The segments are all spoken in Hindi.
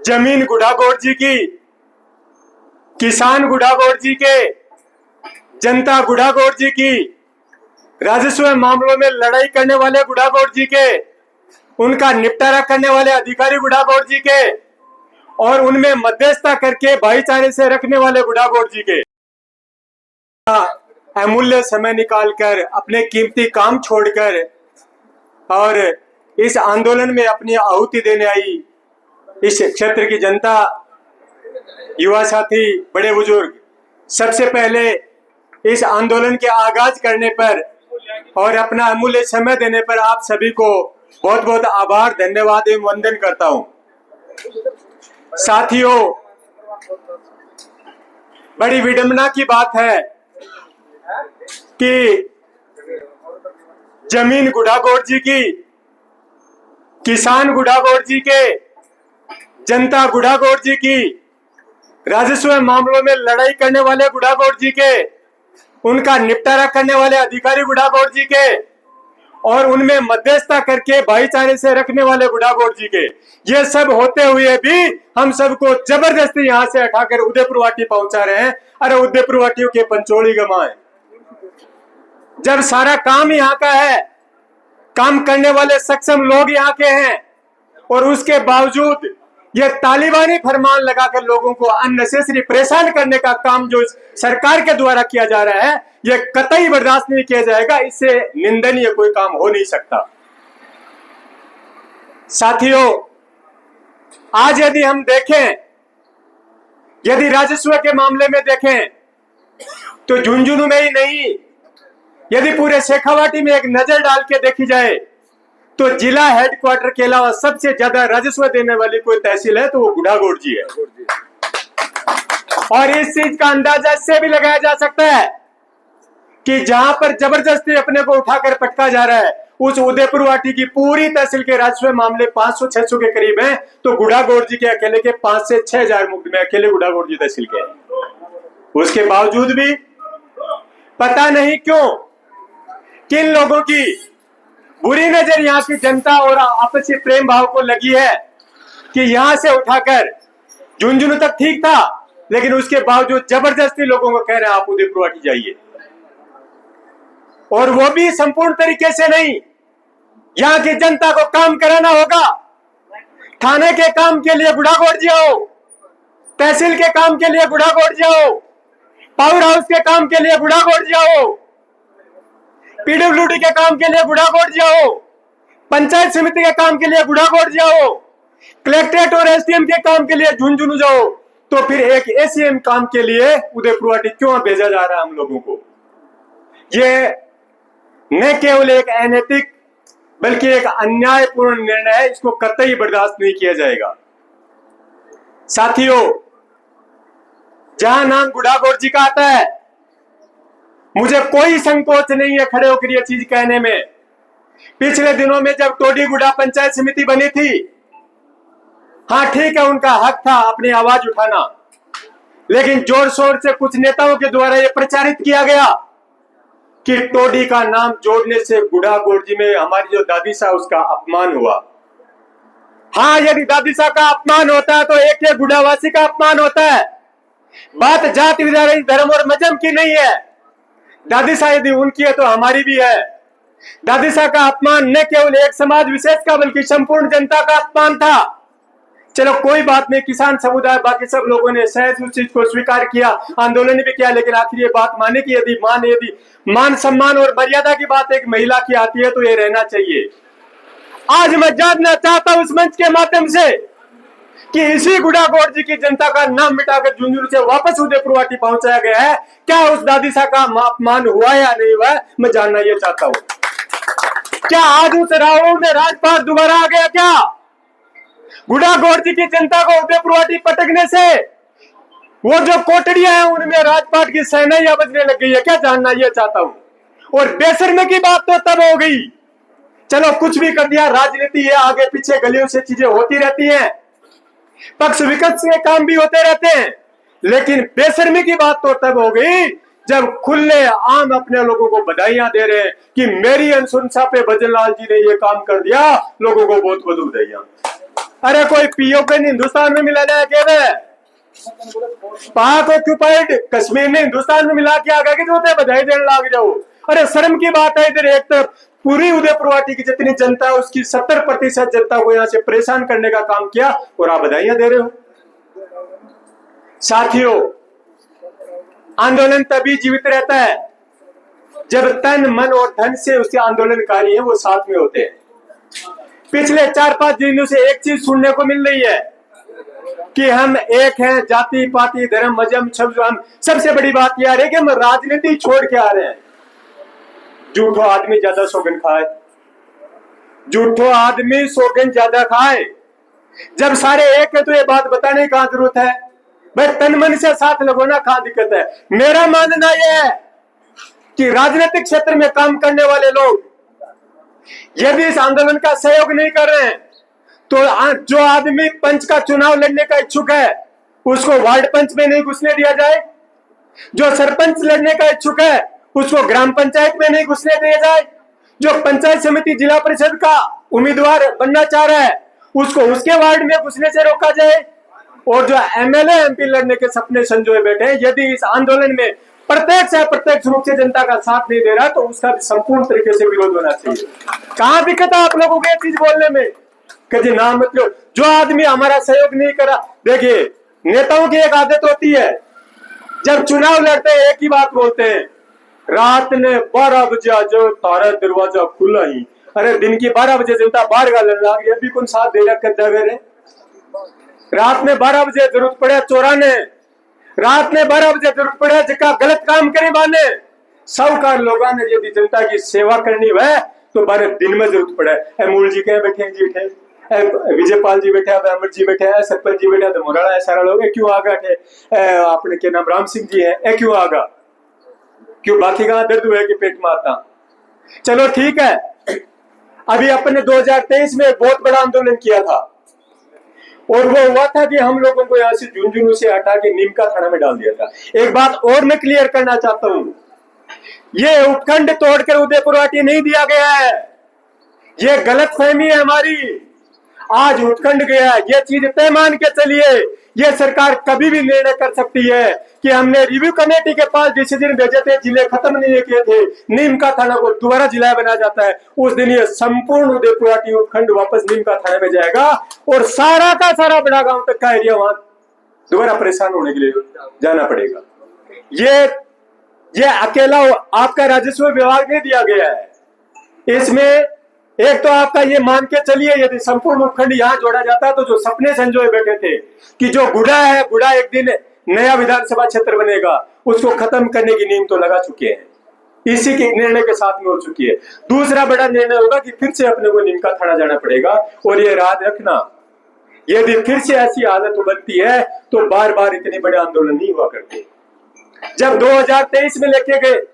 जमीन गुढ़ागौर जी की, किसान गुढ़ागौर जी के, जनता गुढ़ागौर जी की, राजस्व मामलों में लड़ाई करने वाले गुढ़ागौर जी के, उनका निपटारा करने वाले अधिकारी गुढ़ागौर जी के और उनमें मध्यस्थता करके भाईचारे से रखने वाले गुढ़ागौर जी के अमूल्य समय निकालकर अपने कीमती काम छोड़कर और इस आंदोलन में अपनी आहुति देने आई इस क्षेत्र की जनता, युवा साथी, बड़े बुजुर्ग, सबसे पहले इस आंदोलन के आगाज करने पर और अपना अमूल्य समय देने पर आप सभी को बहुत बहुत आभार, धन्यवाद एवं वंदन करता हूं। साथियों, बड़ी विडंबना की बात है कि जमीन गुढ़ागौर जी की, किसान गुढ़ागौर जी के, जनता गुढ़ागौर जी की, राजस्व मामलों में लड़ाई करने वाले गुढ़ागौर जी के, उनका निपटारा करने वाले अधिकारी गुढ़ागौर जी के और उनमें मध्यस्थता करके भाईचारे से रखने वाले गुढ़ागौर जी के, ये सब होते हुए भी हम सबको जबरदस्ती यहां से उठाकर उदयपुर वाटी पहुंचा रहे हैं। अरे उदयपुर वाटियों के पंचोली गमाए, जब सारा काम यहाँ का है, काम करने वाले सक्षम लोग यहाँ के हैं और उसके बावजूद ये तालिबानी फरमान लगाकर लोगों को अननेसेसरी परेशान करने का काम जो सरकार के द्वारा किया जा रहा है, ये कतई बर्दाश्त नहीं किया जाएगा। इससे निंदनीय कोई काम हो नहीं सकता। साथियों, आज यदि हम देखें, यदि राजस्व के मामले में देखें तो झुंझुनू में ही नहीं, यदि पूरे शेखावाटी में एक नजर डाल के देखी जाए तो जिला हेडक्वार्टर के अलावा सबसे ज्यादा राजस्व देने वाली कोई तहसील है तो वो गुढ़ागौर जी है। और इस चीज का अंदाजा इससे भी लगाया जा सकता है कि जहां पर जबरदस्ती अपने को उठाकर पटका जा रहा है, उस उदयपुर वाटी की पूरी तहसील के राजस्व मामले 500-600 के करीब हैं, तो गुढ़ागौर जी के अकेले के 5 से 6 हजार मुकदमे अकेले गुढ़ागौर जी तहसील के हैं। उसके बावजूद भी पता नहीं क्यों किन लोगों की बुरी नजर यहाँ की जनता और आपसी प्रेम भाव को लगी है कि यहां से उठाकर झुंझुनू तक ठीक था, लेकिन उसके बावजूद जबरदस्ती लोगों को कह रहे हैं आप उदयपुर वाटी जाइए, और वो भी संपूर्ण तरीके से नहीं। यहाँ की जनता को काम कराना होगा। थाने के काम के लिए गुढ़ागौर जी आओ, तहसील के काम के लिए गुढ़ागौर जी आओ, पावर हाउस के काम के लिए गुढ़ागौर जी आओ, पीडब्ल्यूडी के काम के लिए गुढ़ागौर जी आओ, पंचायत समिति के काम के लिए गुढ़ागौर जी आओ, कलेक्ट्रेट और एसडीएम के काम के लिए झुंझुनू जाओ, तो फिर एक एसीएम काम के लिए उदयपुर वाटी क्यों भेजा जा रहा है हम लोगों को? ये न केवल एक अनैतिक बल्कि एक अन्यायपूर्ण निर्णय है। इसको कतई बर्दाश्त नहीं किया जाएगा। साथियों, जहां नाम गुढ़ागौर जी का आता है, मुझे कोई संकोच नहीं है खड़े होकर यह चीज कहने में। पिछले दिनों में जब टोडी गुढ़ा पंचायत समिति बनी थी, हाँ ठीक है, उनका हक था अपनी आवाज उठाना, लेकिन जोर शोर से कुछ नेताओं के द्वारा यह प्रचारित किया गया कि टोडी का नाम जोड़ने से गुढ़ागौर जी में हमारी जो दादी सा उसका अपमान हुआ। हाँ, यदि दादी सा का अपमान होता है तो एक गुढ़ावासी का अपमान होता है। बात जाति विचार, धर्म और मजहब की नहीं है। दादी सा यदि उनकी है तो हमारी भी है। दादी सा का अपमान न केवल एक समाज विशेष का बल्कि संपूर्ण जनता का अपमान था। चलो कोई बात नहीं, किसान समुदाय बाकी सब लोगों ने सहज उस चीज को स्वीकार किया, आंदोलन भी किया, लेकिन आखिर ये बात माने कि यदि मान सम्मान और मर्यादा की बात एक महिला की आती है तो ये रहना चाहिए। आज मैं जानना चाहता हूं इस मंच के माध्यम से कि इसी गुढ़ागौर जी की जनता का नाम मिटाकर झुंझुनू से वापस उदयपुर वाटी पहुंचाया गया है, क्या उस दादी सा का अपमान हुआ या नहीं हुआ, मैं जानना ये चाहता हूं। क्या आज उस रावण में राजपाट दोबारा आ गया? क्या गुढ़ागौर जी की जनता को उदयपुर वाटी पटकने से वो जो कोटड़ियां हैं उनमें राजपाट की सहनाइयां बजने लग गई है? क्या जानना ये चाहता हूं। और बेशर्मी की बात तो तब हो गई, चलो कुछ भी कर दिया, राजनीति है, आगे पीछे गलियों से चीजें होती रहती हैं, पक्ष विपक्ष के काम भी होते रहते हैं, लेकिन बेशर्मी की बात तो तब हो गई जब खुले आम अपने लोगों को बधाइयां दे रहे हैं कि मेरी अनुशंसा पे भजनलाल जी ने ये काम कर दिया, लोगों को बहुत बहुत बधाइयां। अरे कोई पीओके हिंदुस्तान में मिला जाए क्या? पाक ऑक्यूपाइड कश्मीर ने हिंदुस्तान में मिला के आगे जो होते बधाई देने लग जाओ। अरे शर्म की बात है। इधर एक तरफ पूरी उदयपुरवाटी की जितनी जनता है उसकी 70% जनता को यहाँ से परेशान करने का काम किया और आप बधाइयां दे रहे हो। साथियों, आंदोलन तभी जीवित रहता है जब तन मन और धन से उसके आंदोलनकारी है वो साथ में होते हैं। पिछले 4-5 दिनों से एक चीज सुनने को मिल रही है कि हम एक हैं, जाति पाति धर्म मजहब सब। हम सबसे बड़ी बात यह है कि हम राजनीति छोड़ के आ रहे हैं। झूठो आदमी ज्यादा सौगन खाए, झूठो आदमी सौगन ज्यादा खाए। जब सारे एक है तो ये बात बताने की कहां जरूरत है? भाई तन मन से साथ लगो ना, कहां दिक्कत है? मेरा मानना यह है कि राजनीतिक क्षेत्र में काम करने वाले लोग यदि इस आंदोलन का सहयोग नहीं कर रहे हैं तो जो आदमी पंच का चुनाव लड़ने का इच्छुक है उसको वार्ड पंच में नहीं घुसने दिया जाए, जो सरपंच लड़ने का इच्छुक है उसको ग्राम पंचायत में नहीं घुसने दिया जाए, जो पंचायत समिति जिला परिषद का उम्मीदवार बनना चाह रहा है उसको उसके वार्ड में घुसने से रोका जाए, और जो एमएलए एमपी लड़ने के सपने संजोए बैठे हैं यदि इस आंदोलन में प्रत्यक्ष या अप्रत्यक्ष रूप से जनता का साथ नहीं दे रहा तो उसका भी संपूर्ण तरीके से विरोध होना चाहिए। कहां दिक्कत है आप लोगों को ये चीज बोलने में कि ना मतलब जो आदमी हमारा सहयोग नहीं करा। देखिए, नेताओं की एक आदत होती है जब चुनाव लड़ते हैं एक ही बात बोलते हैं, रात ने 12 बजे आ जाओ तारा दरवाजा खुला ही। अरे दिन की 12 बजे जनता बाहर का लड़ रहा है, अभी कौन साथ दे रखा है? रात में 12 बजे जरूरत पड़े चोराने, रात में 12 बजे जरूरत पड़े जिसका गलत काम करे बाने। साहूकार लोगों ने यदि जनता की सेवा करनी है तो 12 दिन में जरूरत पड़े। मूल जी के बैठे जी बैठे, विजयपाल जी बैठे, अमर जी बैठे, सरपंच जी बैठे, मोराला है, सारा लोग क्यों आगा थे? अपने के नाम राम सिंह जी है, क्यों आगा? क्यों बाकी का दर्द हुआ कि पेट में आता? चलो ठीक है। अभी अपने 2023 में बहुत बड़ा आंदोलन किया था और वो हुआ था कि हम लोगों को यहाँ से झुंझुनू से हटा के नीमका थाना में डाल दिया था। एक बात और मैं क्लियर करना चाहता हूं, ये उपखंड तोड़कर उदयपुरवाटी नहीं दिया गया है, ये गलतफहमी है हमारी। आज उपखंड गया, ये चीज तय मान के चलिए, ये सरकार कभी भी निर्णय कर सकती है कि हमने रिव्यू कमेटी के पास डिसीजन भेजे थे, जिले खत्म नहीं किए थे, नीमका थाना को दोबारा जिला बनाया जाता है, उस दिन ये संपूर्ण उदयपुरवाटी उपखंड वापस नीमका थाने में जाएगा और सारा का सारा बड़ा गांव तक का एरिया वहां दोबारा परेशान होने के लिए जाना पड़ेगा। ये अकेला आपका राजस्व विभाग ने दिया गया है। इसमें एक तो आपका ये मान के चलिए यदि संपूर्ण उपखंड यहाँ जोड़ा जाता तो जो सपने संजोए बैठे थे कि जो गुड़ा है, गुड़ा एक दिन नया विधानसभा क्षेत्र बनेगा, उसको खत्म करने की नींव तो लगा चुके हैं, इसी के निर्णय के साथ में हो चुकी है। दूसरा बड़ा निर्णय होगा कि फिर से अपने को नीमका थाना जाना पड़ेगा। और ये याद रखना, यदि फिर से ऐसी आदत बनती है तो बार बार इतने बड़े आंदोलन नहीं हुआ करते। जब 2023 में लेके गए,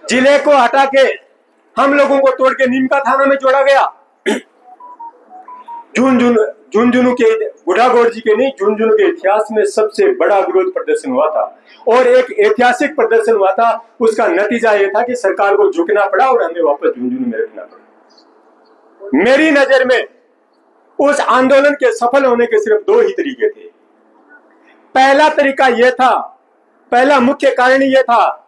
जिले को हटा के हम लोगों को तोड़ के नीमका थाना में जोड़ा गया। झुंझुनू के बुढ़ागौड़ जी के नहीं, झुंझुनू के इतिहास में सबसे बड़ा विरोध प्रदर्शन हुआ था और एक ऐतिहासिक प्रदर्शन हुआ था। उसका नतीजा यह था कि सरकार को झुकना पड़ा और हमें वापस झुंझुनू में रखना पड़ा। मेरी नजर में उस आंदोलन के सफल होने के सिर्फ 2 ही तरीके थे। पहला तरीका यह था, पहला मुख्य कारण यह था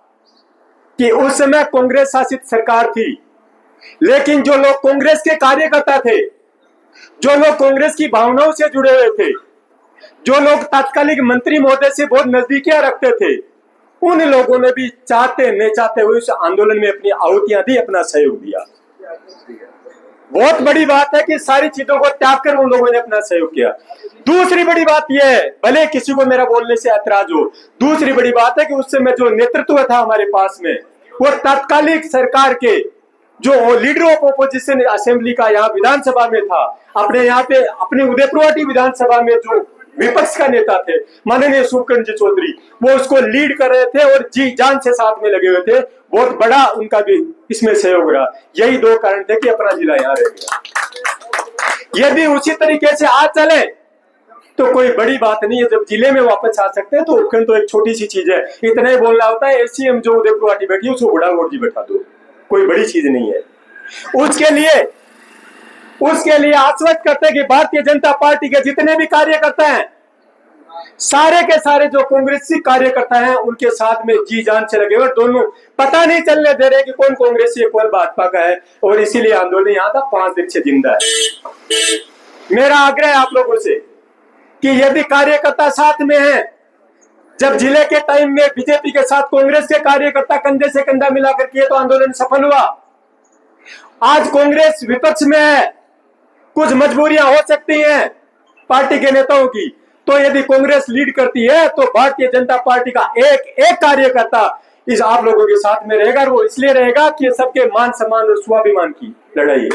कि उस समय कांग्रेस शासित सरकार थी, लेकिन जो लोग कांग्रेस के कार्यकर्ता थे, जो लोग कांग्रेस की भावनाओं से जुड़े हुए थे, जो लोग तात्कालिक मंत्री महोदय से बहुत नजदीकियां रखते थे, उन लोगों ने भी चाहते नहीं चाहते हुए उस आंदोलन में अपनी आहुतियां दी, अपना सहयोग दिया। बहुत बड़ी बात है कि सारी चीजों को त्याग कर उन लोगों ने अपना सहयोग किया। दूसरी बड़ी बात यह है, भले किसी को मेरा बोलने से ऐतराज हो, दूसरी बड़ी बात है कि उस समय जो नेतृत्व था हमारे पास में, वो तात्कालिक सरकार के जो लीडर ऑफ ओपोजिशन असेंबली का यहाँ विधानसभा में था, अपने यहाँ पे अपने उदयपुरवाटी विधानसभा में जो विपक्ष का नेता थे माननीय सुखकंठ जी चौधरी, वो उसको लीड कर रहे थे और जी जान से साथ में लगे हुए थे। बहुत बड़ा उनका भी इसमें सहयोग रहा। यही 2 कारण थे कि अपना जिला यहाँ रह गया। यदि उसी तरीके से आज चले तो कोई बड़ी बात नहीं है, जब जिले में वापस आ सकते हैं तो उपखंड तो एक छोटी सी चीज है, इतना ही बोलना होता है। एसीएम जो उदयपुरवाटी बैठी है उसको बुढ़ागौड़ जी बैठा दो, कोई बड़ी चीज नहीं है। उसके लिए उसके लिए आश्वस्त करते कि भारतीय जनता पार्टी के जितने भी कार्यकर्ता हैं, सारे के सारे जो कांग्रेसी कार्यकर्ता हैं, उनके साथ में जी जान से लगे हुए, दोनों पता नहीं चलने दे रहे कि कौन कांग्रेसी है कौन भाजपा का है, और इसीलिए आंदोलन यहां था 5 दिन से जिंदा है। मेरा आग्रह है आप लोगों से कि यदि कार्यकर्ता साथ में है, जब जिले के टाइम में बीजेपी के साथ कांग्रेस के कार्यकर्ता कंधे से कंधा मिलाकर किए तो आंदोलन सफल हुआ। आज कांग्रेस विपक्ष में है, कुछ मजबूरियां हो सकती हैं पार्टी के नेताओं की, तो यदि कांग्रेस लीड करती है तो भारतीय जनता पार्टी का एक एक कार्यकर्ता इस आप लोगों के साथ में रहेगा, और वो इसलिए रहेगा कि सबके मान सम्मान और स्वाभिमान की लड़ाई है।